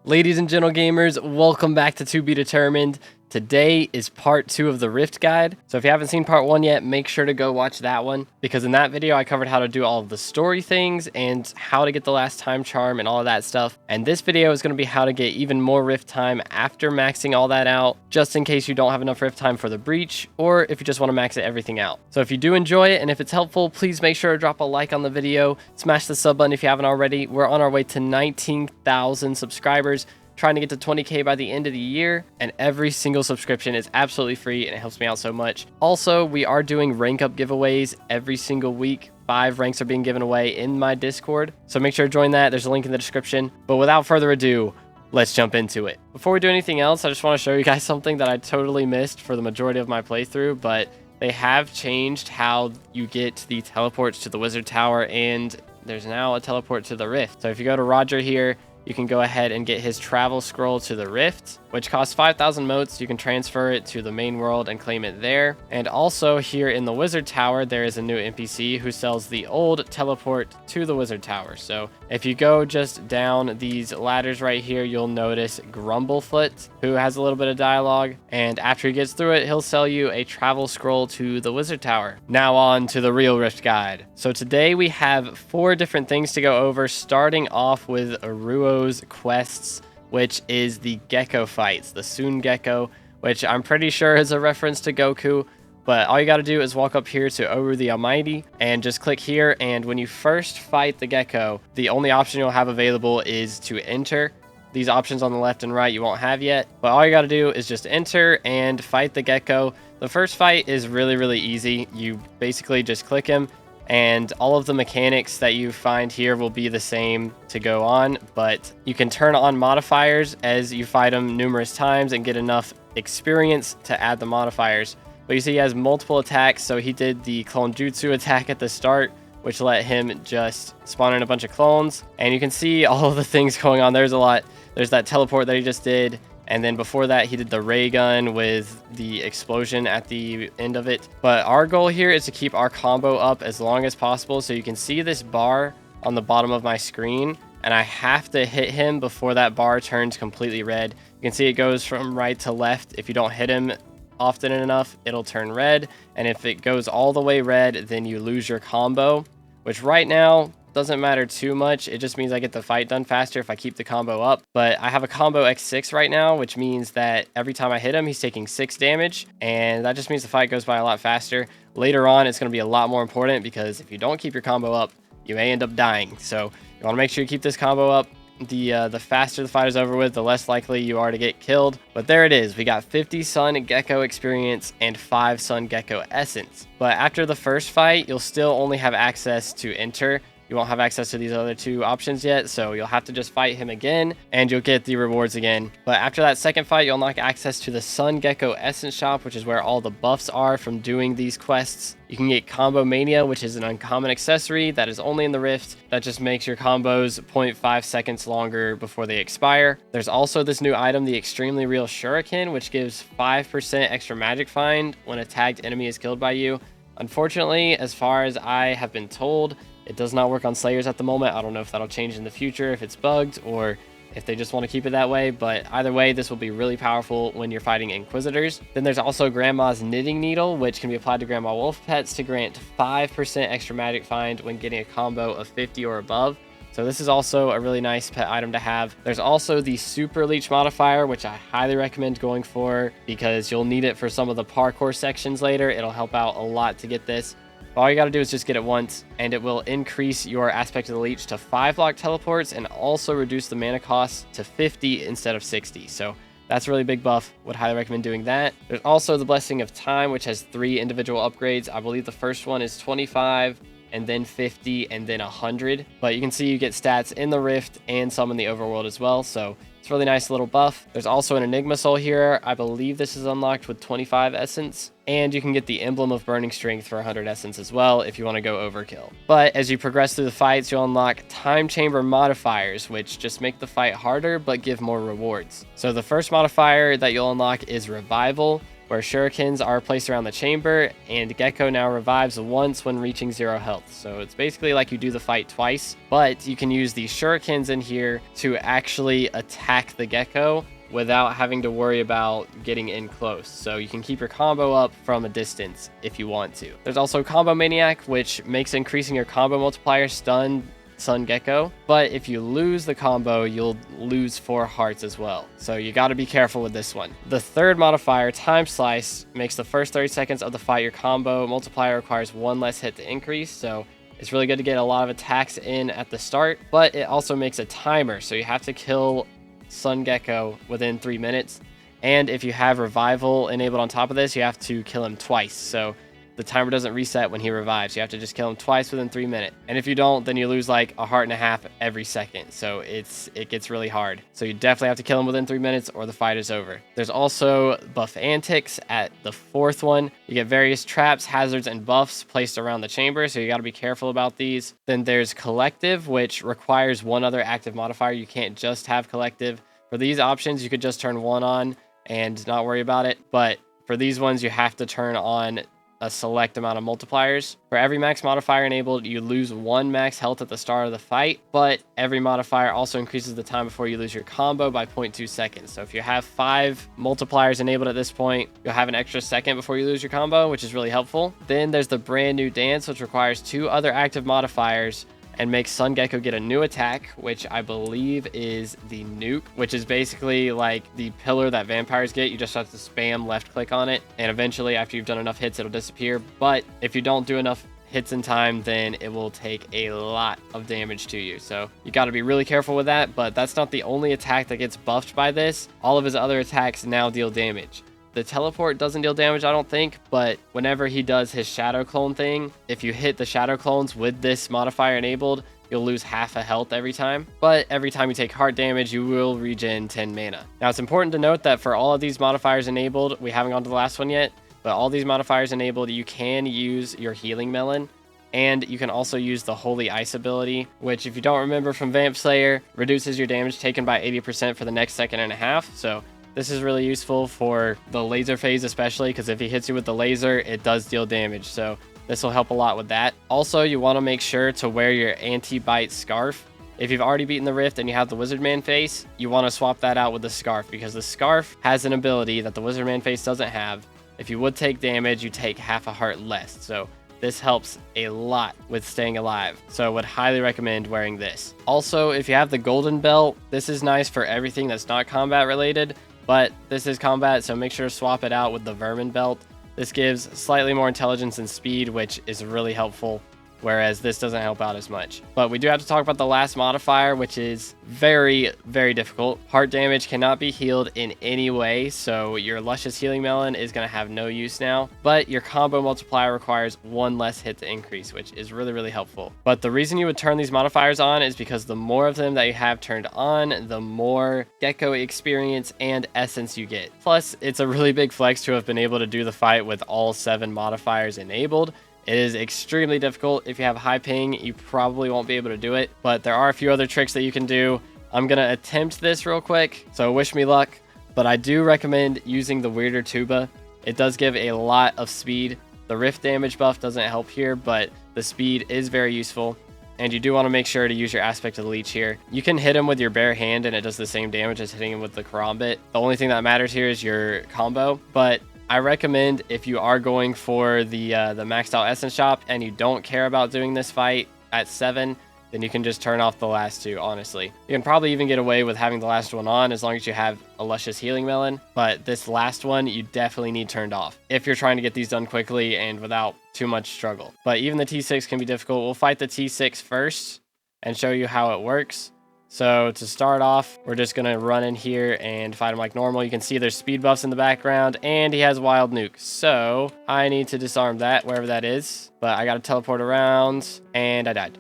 Ladies and gentle gamers, welcome back to To Be Determined. Today is part 2 of the Rift Guide. So if you haven't seen part 1 yet, make sure to go watch that one, because in that video I covered how to do all of the story things and how to get the last time charm and all of that stuff. And this video is going to be how to get even more Rift time after maxing all that out, just in case you don't have enough Rift time for the breach, or if you just want to max everything out. So if you do enjoy it and if it's helpful, please make sure to drop a like on the video, smash the sub button if you haven't already. We're on our way to 19,000 subscribers. Trying to get to 20K by the end of the year, and every single subscription is absolutely free and it helps me out so much. Also, we are doing rank up giveaways every single week. 5 ranks are being given away in my Discord, so make sure to join that. There's a link in the description. But without further ado, let's jump into it. Before we do anything else, I just want to show you guys something that I totally missed for the majority of my playthrough, but they have changed how you get the teleports to the Wizard Tower, and there's now a teleport to the Rift. So if you go to Roger here, you can go ahead and get his travel scroll to the Rift, which costs 5,000 motes. You can transfer it to the main world and claim it there. And also here in the Wizard Tower, there is a new NPC who sells the old teleport to the Wizard Tower. So if you go just down these ladders right here, you'll notice Grumblefoot, who has a little bit of dialogue. And after he gets through it, he'll sell you a travel scroll to the Wizard Tower. Now on to the real Rift Guide. So today we have 4 different things to go over, starting off with Aruo's quests, which is the gecko fights, the Soon Gecko, which I'm pretty sure is a reference to Goku. But all you got to do is walk up here to Oru the Almighty and just click here. And when you first fight the gecko, the only option you'll have available is to enter. These options on the left and right you won't have yet, but all you got to do is just enter and fight the gecko. The first fight is really easy. You basically just click him, and all of the mechanics that you find here will be the same to go on, but you can turn on modifiers as you fight him numerous times and get enough experience to add the modifiers. But you see he has multiple attacks, so he did the clone jutsu attack at the start, which let him just spawn in a bunch of clones. And you can see all of the things going on. There's a lot. There's that teleport that he just did. And then before that, he did the ray gun with the explosion at the end of it. But our goal here is to keep our combo up as long as possible. So you can see this bar on the bottom of my screen, and I have to hit him before that bar turns completely red. You can see it goes from right to left. If you don't hit him often enough, it'll turn red. And if it goes all the way red, then you lose your combo, which right now doesn't matter too much. It just means I get the fight done faster if I keep the combo up. But I have a combo X6 right now, which means that every time I hit him, he's taking 6 damage, and that just means the fight goes by a lot faster. Later on, it's going to be a lot more important, because if you don't keep your combo up, you may end up dying. So you want to make sure you keep this combo up. The faster the fight is over with, the less likely you are to get killed. But there it is. We got 50 Sun Gecko experience and 5 Sun Gecko essence. But after the first fight, you'll still only have access to enter. You won't have access to these other 2 options yet, so you'll have to just fight him again, and you'll get the rewards again. But after that second fight, you'll unlock access to the Sun Gecko Essence Shop, which is where all the buffs are from doing these quests. You can get Combo Mania, which is an uncommon accessory that is only in the Rift, that just makes your combos 0.5 seconds longer before they expire. There's also this new item, the Extremely Real Shuriken, which gives 5% extra magic find when a tagged enemy is killed by you. Unfortunately, as far as I have been told, it does not work on Slayers at the moment. I don't know if that'll change in the future, if it's bugged, or if they just want to keep it that way. But either way, this will be really powerful when you're fighting Inquisitors. Then there's also Grandma's Knitting Needle, which can be applied to Grandma Wolf pets to grant 5% extra magic find when getting a combo of 50 or above. So this is also a really nice pet item to have. There's also the Super Leech modifier, which I highly recommend going for, because you'll need it for some of the parkour sections later. It'll help out a lot to get this. All you got to do is just get it once, and it will increase your Aspect of the Leech to 5 block teleports and also reduce the mana cost to 50 instead of 60. So that's a really big buff. Would highly recommend doing that. There's also the Blessing of Time, which has 3 individual upgrades. I believe the first one is 25, and then 50, and then 100. But you can see you get stats in the Rift and some in the overworld as well. So it's a really nice little buff. There's also an Enigma Soul here. I believe this is unlocked with 25 essence. And you can get the Emblem of Burning Strength for 100 essence as well if you want to go overkill. But as you progress through the fights, you'll unlock Time Chamber modifiers, which just make the fight harder but give more rewards. So the first modifier that you'll unlock is Revival. where shurikens are placed around the chamber, and Gecko now revives once when reaching 0 health. So it's basically like you do the fight twice, but you can use these shurikens in here to actually attack the Gecko without having to worry about getting in close. So you can keep your combo up from a distance if you want to. There's also Combo Maniac, which makes increasing your combo multiplier stun Sun Gecko, but if you lose the combo, you'll lose 4 hearts as well. So you got to be careful with this one. The third modifier, Time Slice, makes the first 30 seconds of the fight your combo multiplier requires 1 less hit to increase. So it's really good to get a lot of attacks in at the start, but it also makes a timer. So you have to kill Sun Gecko within 3 minutes. And if you have revival enabled on top of this, you have to kill him twice. So the timer doesn't reset when he revives. You have to just kill him twice within 3 minutes. And if you don't, then you lose like 1.5 hearts every second. So it gets really hard. So you definitely have to kill him within 3 minutes or the fight is over. There's also buff antics at the 4th one. You get various traps, hazards, and buffs placed around the chamber. So you got to be careful about these. Then there's collective, which requires 1 other active modifier. You can't just have collective. For these options, you could just turn 1 on and not worry about it. But for these ones, you have to turn on a select amount of multipliers. For every max modifier enabled, you lose 1 max health at the start of the fight, but every modifier also increases the time before you lose your combo by 0.2 seconds. So if you have 5 multipliers enabled at this point, you'll have an extra second before you lose your combo, which is really helpful. Then there's the brand new dance, which requires 2 other active modifiers and makes Sun Gecko get a new attack, which I believe is the nuke, which is basically like the pillar that vampires get. You just have to spam left click on it, and eventually after you've done enough hits, it'll disappear. But if you don't do enough hits in time, then it will take a lot of damage to you. So you got to be really careful with that, but that's not the only attack that gets buffed by this. All of his other attacks now deal damage. The teleport doesn't deal damage, I don't think, but whenever he does his shadow clone thing, if you hit the shadow clones with this modifier enabled, you'll lose half a health every time. But every time you take heart damage, you will regen 10 mana. Now, it's important to note that for all of these modifiers enabled, we haven't gone to the last one yet, but all these modifiers enabled, you can use your healing melon. And you can also use the Holy Ice ability, which if you don't remember from Vamp Slayer, reduces your damage taken by 80% for the next second and a half. So this is really useful for the laser phase, especially because if he hits you with the laser, it does deal damage. So this will help a lot with that. Also, you want to make sure to wear your anti-bite scarf. If you've already beaten the Rift and you have the Wizardman face, you want to swap that out with the scarf, because the scarf has an ability that the Wizardman face doesn't have. If you would take damage, you take half a heart less. So this helps a lot with staying alive. So I would highly recommend wearing this. Also, if you have the golden belt, this is nice for everything that's not combat related. But this is combat, so make sure to swap it out with the Vermin Belt. This gives slightly more intelligence and speed, which is really helpful, whereas this doesn't help out as much. But we do have to talk about the last modifier, which is very, very difficult. Heart damage cannot be healed in any way, so your Luscious Healing Melon is going to have no use now. But your combo multiplier requires 1 less hit to increase, which is really, really helpful. But the reason you would turn these modifiers on is because the more of them that you have turned on, the more Gecko experience and essence you get. Plus, it's a really big flex to have been able to do the fight with all 7 modifiers enabled. It is extremely difficult. If you have high ping, you probably won't be able to do it, but there are a few other tricks that you can do. I'm going to attempt this real quick, so wish me luck, but I do recommend using the Weirder Tuba. It does give a lot of speed. The Rift damage buff doesn't help here, but the speed is very useful, and you do want to make sure to use your Aspect of the Leech here. You can hit him with your bare hand, and it does the same damage as hitting him with the Karambit. The only thing that matters here is your combo, but I recommend if you are going for the maxed out essence shop and you don't care about doing this fight at 7, then you can just turn off the last 2, honestly. You can probably even get away with having the last one on as long as you have a Luscious Healing Melon, but this last one you definitely need turned off if you're trying to get these done quickly and without too much struggle. But even the T6 can be difficult. We'll fight the T6 first and show you how it works. So to start off, we're just going to run in here and fight him like normal. You can see there's speed buffs in the background, and he has Wild Nuke. So I need to disarm that, wherever that is. But I got to teleport around, and I died.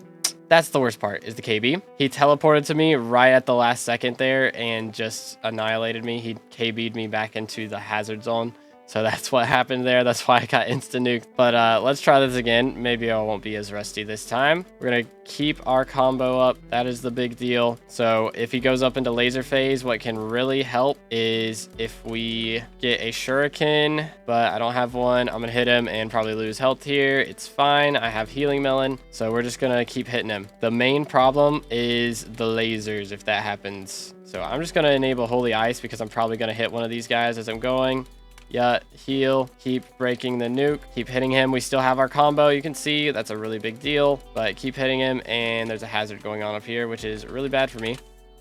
That's the worst part, is the KB. He teleported to me right at the last second there and just annihilated me. He KB'd me back into the hazard zone. So that's what happened there. That's why I got insta-nuked. But let's try this again. Maybe I won't be as rusty this time. We're going to keep our combo up. That is the big deal. So if he goes up into laser phase, what can really help is if we get a shuriken, but I don't have one. I'm going to hit him and probably lose health here. It's fine. I have healing melon. So we're just going to keep hitting him. The main problem is the lasers if that happens. So I'm just going to enable Holy Ice because I'm probably going to hit one of these guys as I'm going. Yeah, heal, keep breaking the nuke, keep hitting him. We still have our combo, you can see. That's a really big deal, but keep hitting him, and there's a hazard going on up here, which is really bad for me.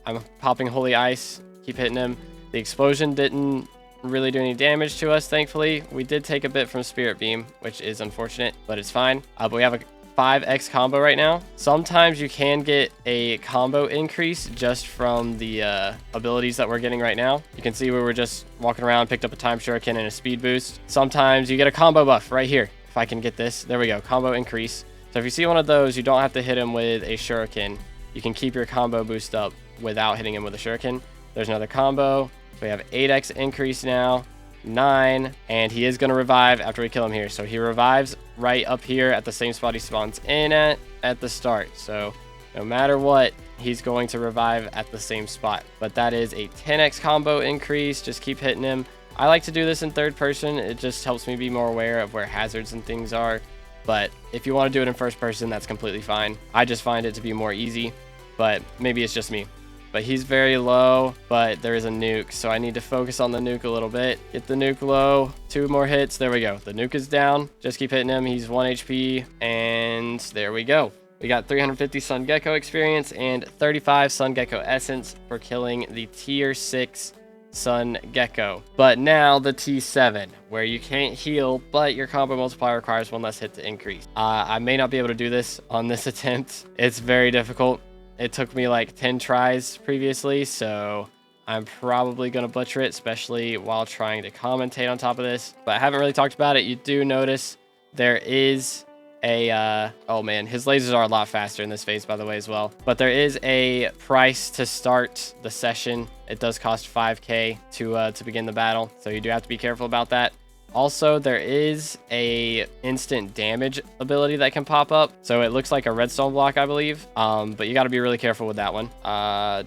I'm popping Holy Ice, keep hitting him. The explosion didn't really do any damage to us, thankfully. We did take a bit from Spirit Beam, which is unfortunate, but it's fine. But we have a 5x combo right now. Sometimes you can get a combo increase just from the abilities that we're getting right now. You can see we were just walking around, picked up a time shuriken and a speed boost. Sometimes you get a combo buff right here. If I can get this, there we go, combo increase. So if you see one of those, you don't have to hit him with a shuriken. You can keep your combo boost up without hitting him with a shuriken. There's another combo. So we have 8x increase now. 9, and he is going to revive after we kill him here. So he revives right up here at the same spot he spawns in at the start. So no matter what, he's going to revive at the same spot. But that is a 10x combo increase. Just keep hitting him. I like to do this in third person. It just helps me be more aware of where hazards and things are. But if you want to do it in first person, that's completely fine. I just find it to be more easy, but maybe it's just me. But he's very low, but there is a nuke, so I need to focus on the nuke a little bit. Get the nuke low. 2 more hits. There we go. The nuke is down. Just keep hitting him. He's 1 HP, and there we go. We got 350 Sun Gecko experience and 35 Sun Gecko essence for killing the tier 6 Sun Gecko. But now the T7, where you can't heal, but your combo multiplier requires 1 less hit to increase. I may not be able to do this on this attempt. It's very difficult. It took me like 10 tries previously, so I'm probably going to butcher it, especially while trying to commentate on top of this. But I haven't really talked about it. You do notice there is a... oh man, his lasers are a lot faster in this phase, by the way, as well. But there is a price to start the session. It does cost 5k to begin the battle, so you do have to be careful about that. Also, there is a instant damage ability that can pop up. So it looks like a redstone block, I believe. But you got to be really careful with that one. I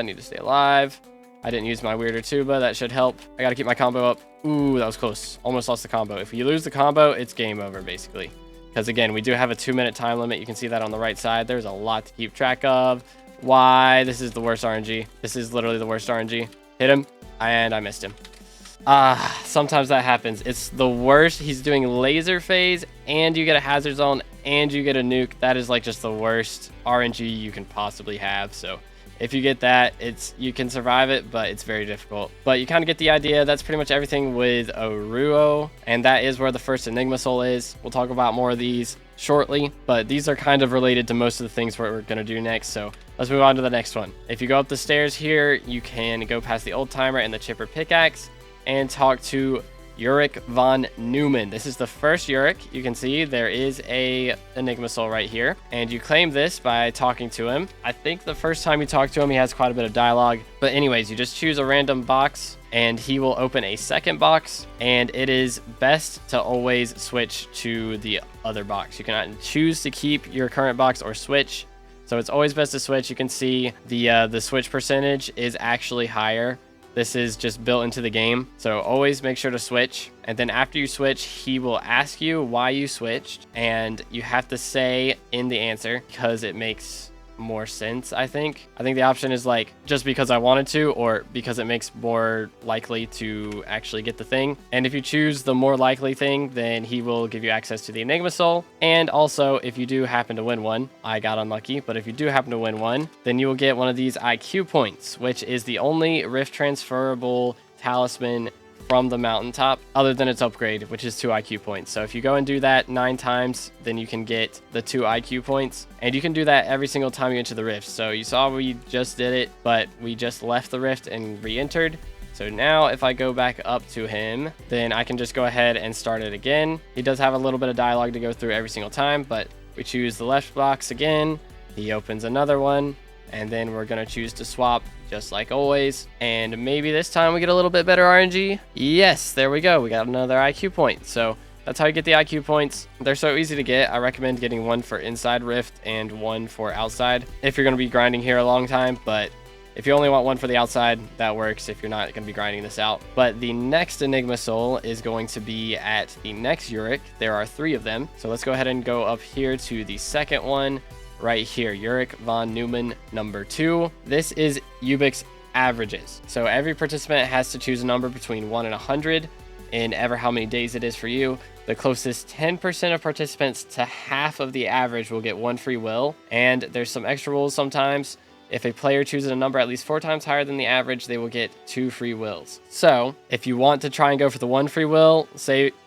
need to stay alive. I didn't use my weirder tuba. That should help. I got to keep my combo up. Ooh, that was close. Almost lost the combo. If you lose the combo, it's game over, basically. Because, again, we do have a 2-minute time limit. You can see that on the right side. There's a lot to keep track of. Why? This is the worst RNG. This is literally the worst RNG. Hit him, and I missed him. Sometimes that happens. It's the worst. He's doing laser phase, and you get a hazard zone, and you get a nuke. That is like just the worst RNG you can possibly have. So if you get that, you can survive it, but it's very difficult. But you kind of get the idea. That's pretty much everything with YoGoU, and that is where the first Enigma Soul is. We'll talk about more of these shortly, but these are kind of related to most of the things we're going to do next. So let's move on to the next one. If you go up the stairs here, you can go past the old timer and the chipper pickaxe and talk to Ulrich von Neumann. This is the first Ulrich. You can see there is a Enigma Soul right here, and you claim this by talking to him. I think the first time you talk to him, he has quite a bit of dialogue. But anyways, you just choose a random box, and he will open a second box, and it is best to always switch to the other box. You cannot choose to keep your current box or switch. So it's always best to switch. You can see the switch percentage is actually higher. This is just built into the game. So always make sure to switch. And then after you switch, he will ask you why you switched. And you have to say in the answer because it makes more sense, I think. I think the option is like just because I wanted to, or because it makes more likely to actually get the thing. And if you choose the more likely thing, then he will give you access to the Enigma Soul. And also, if you do happen to win one, I got unlucky, but if you do happen to win one, then you will get one of these IQ points, which is the only rift transferable talisman from the Mountaintop, other than its upgrade, which is 2 IQ points. So if you go and do that 9 times, then you can get the 2 IQ points. And you can do that every single time you enter the rift. So you saw we just did it, but we just left the rift and re-entered. So now if I go back up to him, then I can just go ahead and start it again. He does have a little bit of dialogue to go through every single time, but we choose the left box again. He opens another one, and then we're going to choose to swap just like always. And maybe this time we get a little bit better RNG. Yes, there we go. We got another IQ point. So that's how you get the IQ points. They're so easy to get. I recommend getting one for inside rift and one for outside if you're going to be grinding here a long time. But if you only want one for the outside, that works if you're not going to be grinding this out. But the next Enigma Soul is going to be at the next Uric. There are 3 of them. So let's go ahead and go up here to the second one right here. Uric von Neumann number 2. This is Ubix averages. So every participant has to choose a number between 1 and 100 in ever how many days it is for you. The closest 10% of participants to half of the average will get 1 free will. And there's some extra rules sometimes. If a player chooses a number at least 4 times higher than the average, they will get 2 free wills. So if you want to try and go for the 1 free will,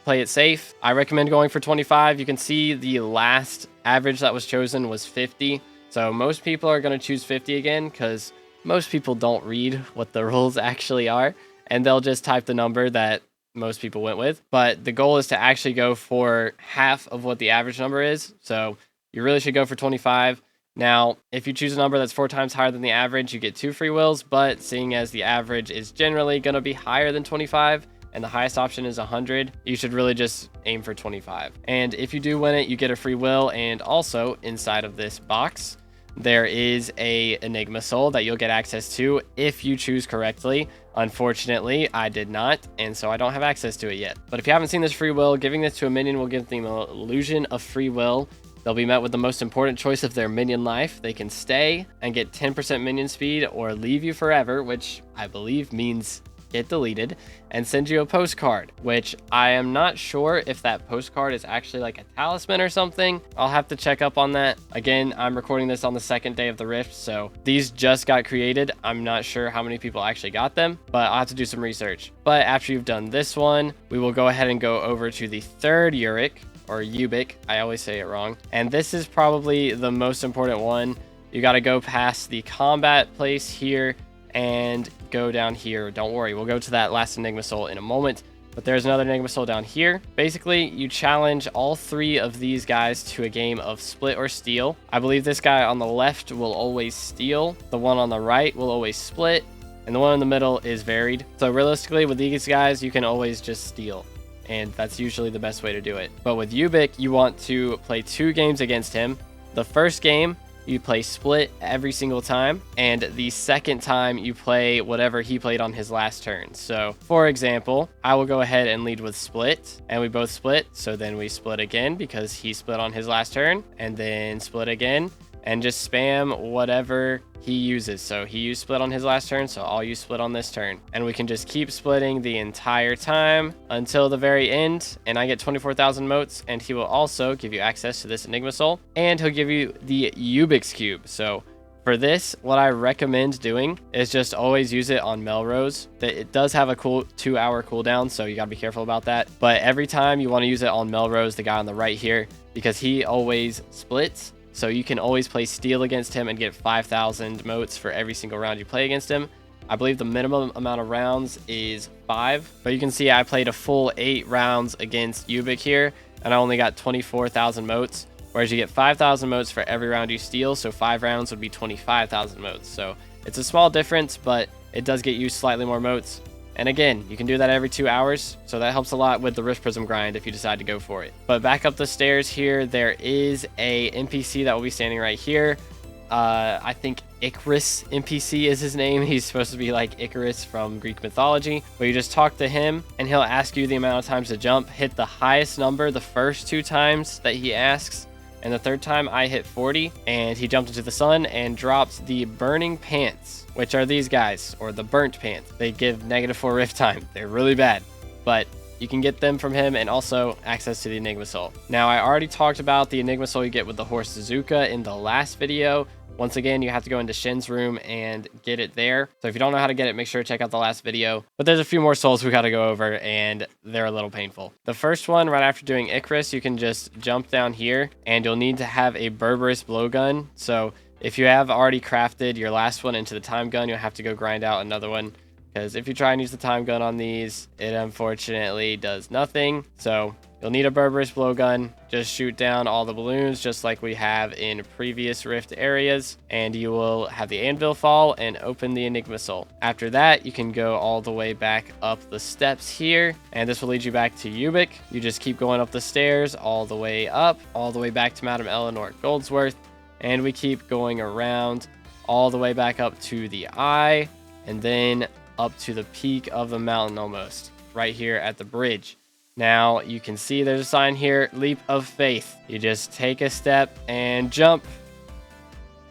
play it safe. I recommend going for 25. You can see the last average that was chosen was 50. So most people are going to choose 50 again because most people don't read what the rules actually are. And they'll just type the number that most people went with. But the goal is to actually go for half of what the average number is. So you really should go for 25. Now, if you choose a number that's 4 times higher than the average, you get 2 free wills, but seeing as the average is generally going to be higher than 25, and the highest option is 100, you should really just aim for 25. And if you do win it, you get a free will, and also inside of this box, there is a Enigma Soul that you'll get access to if you choose correctly. Unfortunately, I did not, and so I don't have access to it yet. But if you haven't seen this free will, giving this to a minion will give them an illusion of free will. They'll be met with the most important choice of their minion life. They can stay and get 10% minion speed or leave you forever, which I believe means get deleted, and send you a postcard, which I am not sure if that postcard is actually like a talisman or something. I'll have to check up on that. Again, I'm recording this on the 2nd day of the rift, so these just got created. I'm not sure how many people actually got them, but I'll have to do some research. But after you've done this one, we will go ahead and go over to the 3rd Uric, or Ubik, I always say it wrong. And this is probably the most important one. You got to go past the combat place here and go down here. Don't worry, we'll go to that last Enigma Soul in a moment. But there's another Enigma Soul down here. Basically, you challenge all 3 of these guys to a game of split or steal. I believe this guy on the left will always steal. The one on the right will always split. And the one in the middle is varied. So realistically, with these guys, you can always just steal. And that's usually the best way to do it. But with Ubik, you want to play 2 games against him. The first game, you play split every single time. And the second time, you play whatever he played on his last turn. So, for example, I will go ahead and lead with split. And we both split. So then we split again because he split on his last turn. And then split again. And just spam whatever he uses. So he used split on his last turn, so I'll use split on this turn. And we can just keep splitting the entire time until the very end. And I get 24,000 motes, and he will also give you access to this Enigma Soul. And he'll give you the Ubix Cube. So for this, what I recommend doing is just always use it on Melrose. It does have a cool 2-hour cooldown, so you gotta be careful about that. But every time you want to use it on Melrose, the guy on the right here, because he always splits. So you can always play steal against him and get 5,000 motes for every single round you play against him. I believe the minimum amount of rounds is 5. But you can see I played a full 8 rounds against Ubik here, and I only got 24,000 motes. Whereas you get 5,000 motes for every round you steal, so 5 rounds would be 25,000 motes. So it's a small difference, but it does get you slightly more motes. And again, you can do that every 2 hours, so that helps a lot with the Rift Prism grind if you decide to go for it. But back up the stairs here, there is a NPC that will be standing right here. I think Icarus NPC is his name. He's supposed to be like Icarus from Greek mythology. But you just talk to him, and he'll ask you the amount of times to jump. Hit the highest number the first 2 times that he asks. And the 3rd time I hit 40, and he jumped into the sun and dropped the burning pants, which are these guys, or the burnt pants. They give -4 rift time. They're really bad, but you can get them from him, and also access to the Enigma Soul. Now, I already talked about the Enigma Soul you get with the horse Suzuka in the last video. Once again, you have to go into Shin's room and get it there. So if you don't know how to get it, make sure to check out the last video. But there's a few more souls we got to go over, and they're a little painful. The first one, right after doing Icarus, you can just jump down here, and you'll need to have a Berberus blowgun. So if you have already crafted your last one into the time gun, you'll have to go grind out another one, because if you try and use the time gun on these, it unfortunately does nothing. So you'll need a Berberus blowgun. Just shoot down all the balloons just like we have in previous rift areas, and you will have the anvil fall and open the Enigma Soul. After that, you can go all the way back up the steps here, and this will lead you back to Ubik. You just keep going up the stairs all the way up, all the way back to Madame Eleanor Goldsworth, and we keep going around all the way back up to the eye, and then up to the peak of the mountain almost, right here at the bridge. Now, you can see there's a sign here, Leap of Faith. You just take a step and jump,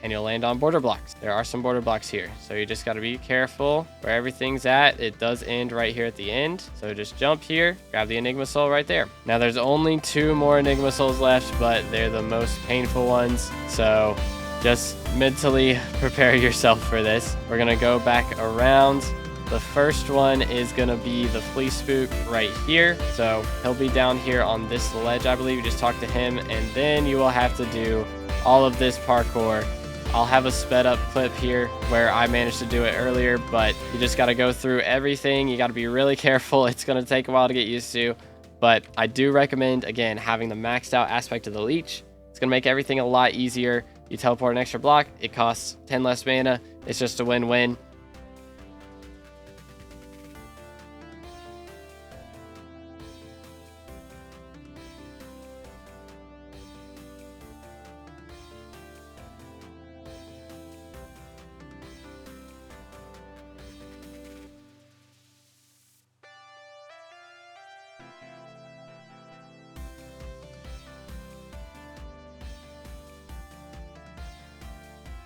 and you'll land on border blocks. There are some border blocks here, so you just got to be careful where everything's at. It does end right here at the end, so just jump here, grab the Enigma Soul right there. Now, there's only 2 more Enigma Souls left, but they're the most painful ones, so just mentally prepare yourself for this. We're going to go back around. The first one is going to be the Flea Spook right here. So he'll be down here on this ledge, I believe. You just talk to him, and then you will have to do all of this parkour. I'll have a sped up clip here where I managed to do it earlier, but you just got to go through everything. You got to be really careful. It's going to take a while to get used to, but I do recommend, again, having the maxed out aspect of the leech. It's going to make everything a lot easier. You teleport an extra block. It costs 10 less mana. It's just a win-win.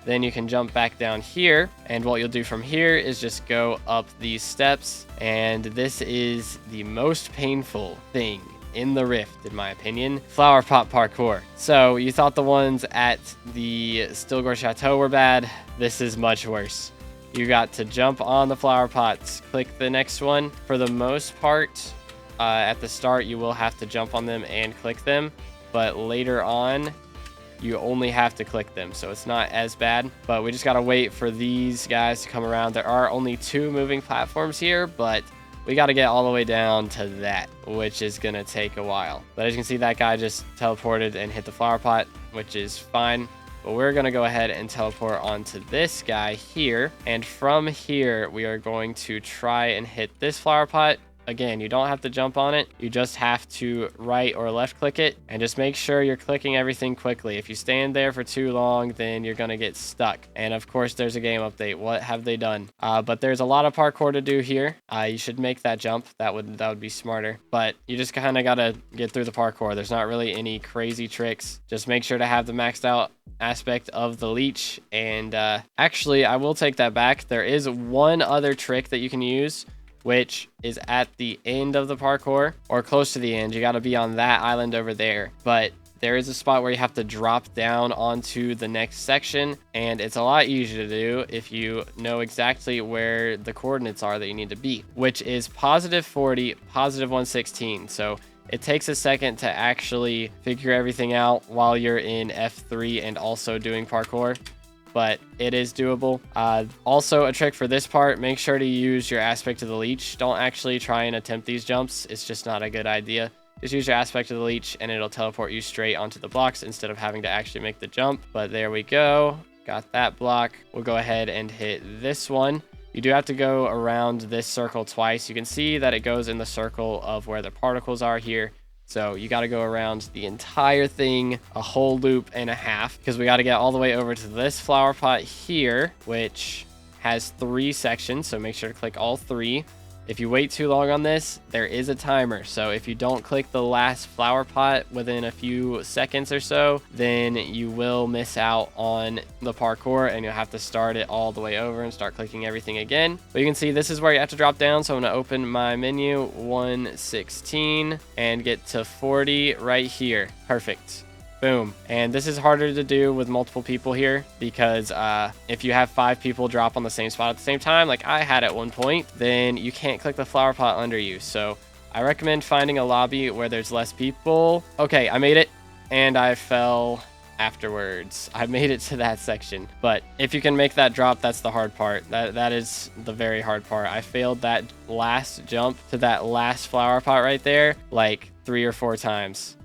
Then you can jump back down here, and what you'll do from here is just go up these steps, and this is the most painful thing in the rift, in my opinion, flower pot parkour. So you thought the ones at the Stilgore Chateau were bad. This is much worse. You got to jump on the flower pots, click the next one. For the most part, at the start, you will have to jump on them and click them, but later on, you only have to click them, so it's not as bad. But we just gotta wait for these guys to come around. There are only 2 moving platforms here, but we gotta get all the way down to that, which is gonna take a while. But as you can see, that guy just teleported and hit the flower pot, which is fine. But we're gonna go ahead and teleport onto this guy here, and from here we are going to try and hit this flower pot. Again, you don't have to jump on it. You just have to right or left click it, and just make sure you're clicking everything quickly. If you stand there for too long, then you're going to get stuck. And of course, there's a game update. What have they done? But there's a lot of parkour to do here. You should make that jump. That would be smarter. But you just kind of got to get through the parkour. There's not really any crazy tricks. Just make sure to have the maxed out aspect of the leech. And actually, I will take that back. There is one other trick that you can use, which is at the end of the parkour, or close to the end. You got to be on that island over there. But there is a spot where you have to drop down onto the next section, and it's a lot easier to do if you know exactly where the coordinates are that you need to be, which is +40, +116. So it takes a second to actually figure everything out while you're in F3 and also doing parkour, but it is doable. Also, a trick for this part, make sure to use your aspect of the leech. Don't actually try and attempt these jumps. It's just not a good idea. Just use your aspect of the leech and it'll teleport you straight onto the blocks instead of having to actually make the jump. But there we go. Got that block. We'll go ahead and hit this one. You do have to go around this circle twice. You can see that it goes in the circle of where the particles are here. So you got to go around the entire thing, a whole loop and a half, because we got to get all the way over to this flower pot here, which has 3 sections. So make sure to click all 3. If you wait too long on this, there is a timer. So if you don't click the last flower pot within a few seconds or so, then you will miss out on the parkour and you'll have to start it all the way over and start clicking everything again. But you can see this is where you have to drop down. So I'm going to open my menu, 116, and get to 40 right here. Perfect. Boom. And this is harder to do with multiple people here because if you have 5 people drop on the same spot at the same time, like I had at one point, then you can't click the flower pot under you. So I recommend finding a lobby where there's less people. Okay, I made it and I fell afterwards. I made it to that section. But if you can make that drop, that's the hard part. That is the very hard part. I failed that last jump to that last flower pot right there like 3 or 4 times.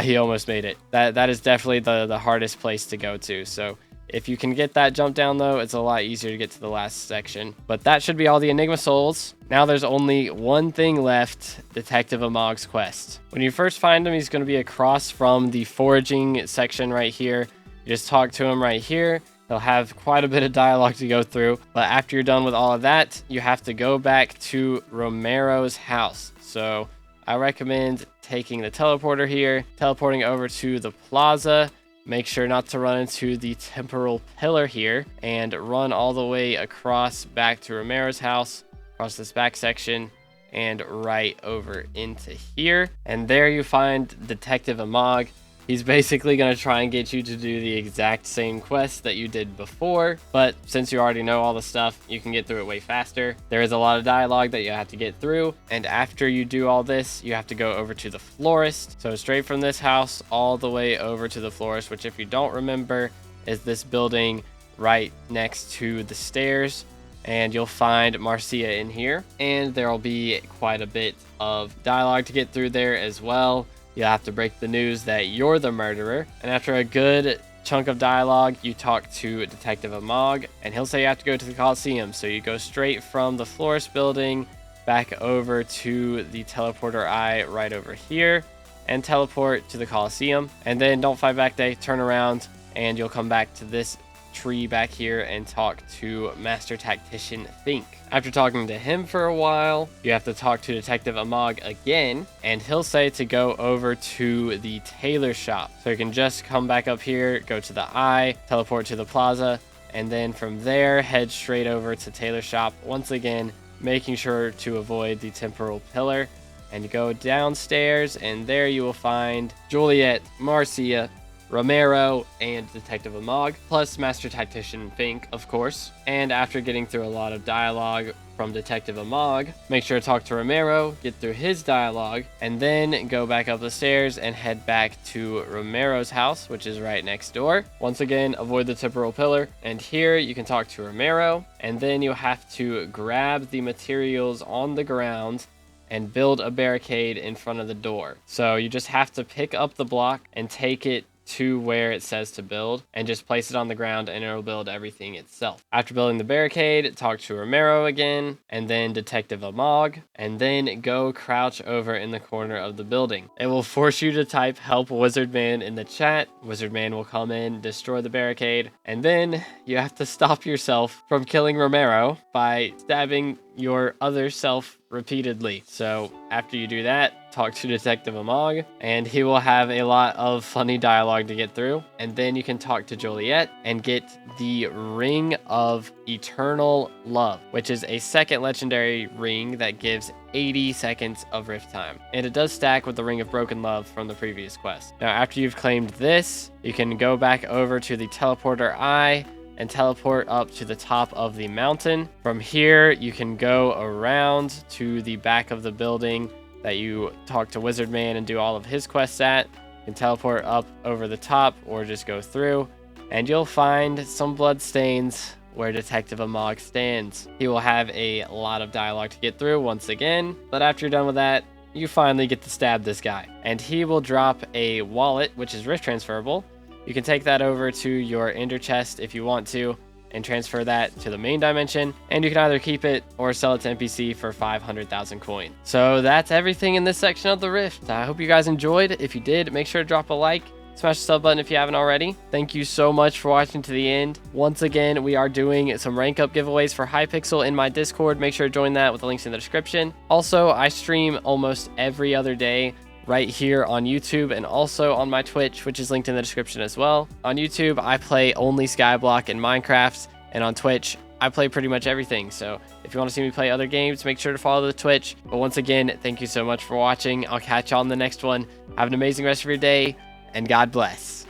He almost made it. That is definitely the hardest place to go to. So if you can get that jump down though, it's a lot easier to get to the last section. But that should be all the Enigma souls. Now there's only one thing left, Detective Amog's quest. When you first find him, he's going to be across from the foraging section right here. You just talk to him right here. He'll have quite a bit of dialogue to go through. But after you're done with all of that, you have to go back to Romero's house. So I recommend taking the teleporter here, teleporting over to the plaza. Make sure not to run into the temporal pillar here, and run all the way across back to Romero's house, across this back section, and right over into here. And there you find Detective Amog. He's basically going to try and get you to do the exact same quest that you did before, but since you already know all the stuff, you can get through it way faster. There is a lot of dialogue that you have to get through, and after you do all this, you have to go over to the florist. So straight from this house all the way over to the florist, which if you don't remember is this building right next to the stairs, and you'll find Marcia in here, and there will be quite a bit of dialogue to get through there as well. You'll have to break the news that you're the murderer. And after a good chunk of dialogue, you talk to Detective Amog, and he'll say you have to go to the Coliseum. So you go straight from the florist building back over to the teleporter eye right over here and teleport to the Coliseum. And then don't fight back day, turn around, and you'll come back to this tree back here and talk to Master Tactician Think. After talking to him for a while, you have to talk to Detective Amog again, and he'll say to go over to the tailor shop. So you can just come back up here, go to the eye, teleport to the plaza, and then from there head straight over to tailor shop once again, making sure to avoid the temporal pillar, and go downstairs, and there you will find Juliet, Marcia, Romero, and Detective Amog, plus Master Tactician Fink, of course. And after getting through a lot of dialogue from Detective Amog, make sure to talk to Romero, get through his dialogue, and then go back up the stairs and head back to Romero's house, which is right next door. Once again, avoid the temporal pillar, and here you can talk to Romero, and then you have to grab the materials on the ground and build a barricade in front of the door. So you just have to pick up the block and take it to where it says to build, and just place it on the ground, and it'll build everything itself. After building the barricade, talk to Romero again, and then Detective Amog, and then go crouch over in the corner of the building. It will force you to type "Help Wizardman" in the chat. Wizardman will come in, destroy the barricade, and then you have to stop yourself from killing Romero by stabbing your other self repeatedly. So after you do that, talk to Detective Amog, and he will have a lot of funny dialogue to get through. And then you can talk to Juliet and get the Ring of Eternal Love, which is a second legendary ring that gives 80 seconds of rift time, and it does stack with the Ring of Broken Love from the previous quest. Now after you've claimed this, you can go back over to the teleporter eye and teleport up to the top of the mountain. From here, you can go around to the back of the building that you talk to Wizardman and do all of his quests at. You can teleport up over the top or just go through, and you'll find some blood stains where Detective Amog stands. He will have a lot of dialogue to get through once again, but after you're done with that, you finally get to stab this guy. And he will drop a wallet, which is rift transferable. You can take that over to your ender chest if you want to, and transfer that to the main dimension, and you can either keep it or sell it to NPC for 500,000 coin. So that's everything in this section of the rift. I hope you guys enjoyed. If you did, make sure to drop a like, smash the sub button if you haven't already. Thank you so much for watching to the end. Once again, we are doing some rank up giveaways for Hypixel in my Discord. Make sure to join that with the links in the description. Also, I stream almost every other day right here on YouTube, and also on my Twitch, which is linked in the description as well. On YouTube, I play only SkyBlock and Minecraft, and on Twitch, I play pretty much everything. So if you want to see me play other games, make sure to follow the Twitch. But once again, thank you so much for watching. I'll catch you on the next one. Have an amazing rest of your day, and God bless.